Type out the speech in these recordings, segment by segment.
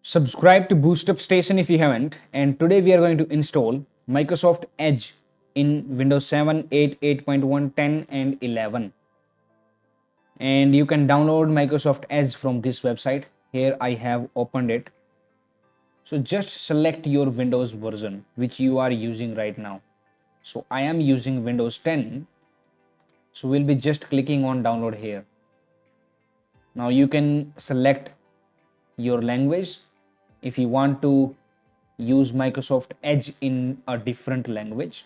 Subscribe to BoostUpStation if you haven't, and today we are going to install Microsoft Edge in Windows 7, 8, 8.1, 10 and 11. And you can download Microsoft Edge from this website. Here I have opened it. So just select your Windows version which you are using right now. So I am using Windows 10. So we'll be just clicking on download here. Now you can select your language if you want to use Microsoft Edge in a different language.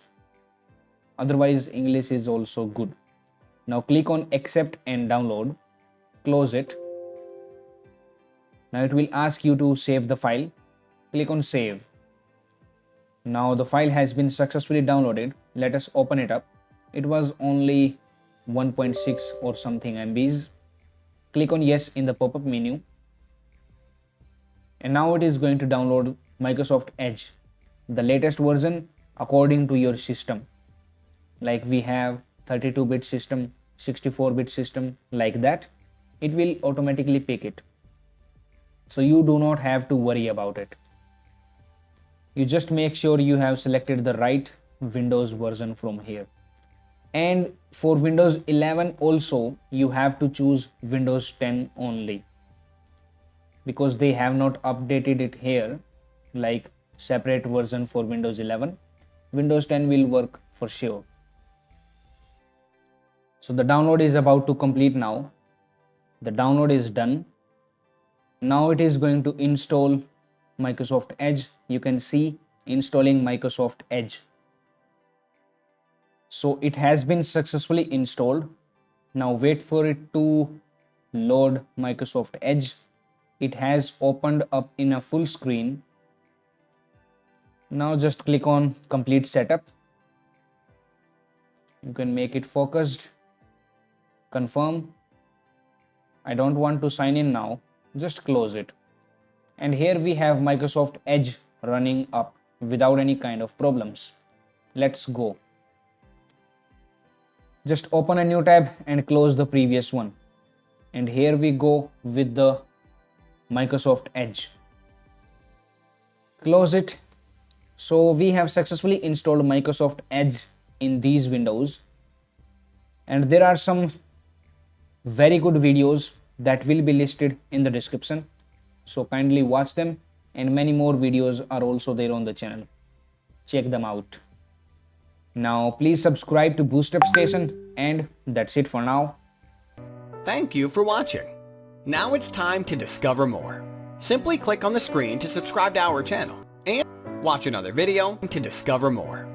Otherwise, English is also good. Now click on accept and download. Close it. Now it will ask you to save the file. Click on save. Now the file has been successfully downloaded. Let us open it up. It was only 1.6 or something MBs. Click on yes in the pop-up menu. And now it is going to download Microsoft Edge, the latest version according to your system. Like we have 32-bit system, 64-bit system, like that. It will automatically pick it. So you do not have to worry about it. You just make sure you have selected the right Windows version from here. And for Windows 11 also, you have to choose Windows 10 only, because they have not updated it here like separate version for Windows 11. Windows 10 will work for sure. So the download is about to complete now. The download is done. Now it is going to install Microsoft Edge. You can see installing Microsoft Edge. So it has been successfully installed. Now wait for it to load Microsoft Edge. It has opened up in a full screen. Now just click on complete setup. You can make it focused. Confirm. I don't want to sign in now. Just close it. And here we have Microsoft Edge running up without any kind of problems. Let's go. Just open a new tab and close the previous one. And here we go with the Microsoft Edge. Close it. So we have successfully installed Microsoft Edge in these windows. And there are some very good videos that will be listed in the description. So kindly watch them, and many more videos are also there on the channel. Check them out. Now please subscribe to BoostUpStation, and that's it for now. Thank you for watching. Now it's time to discover more. Simply click on the screen to subscribe to our channel and watch another video to discover more.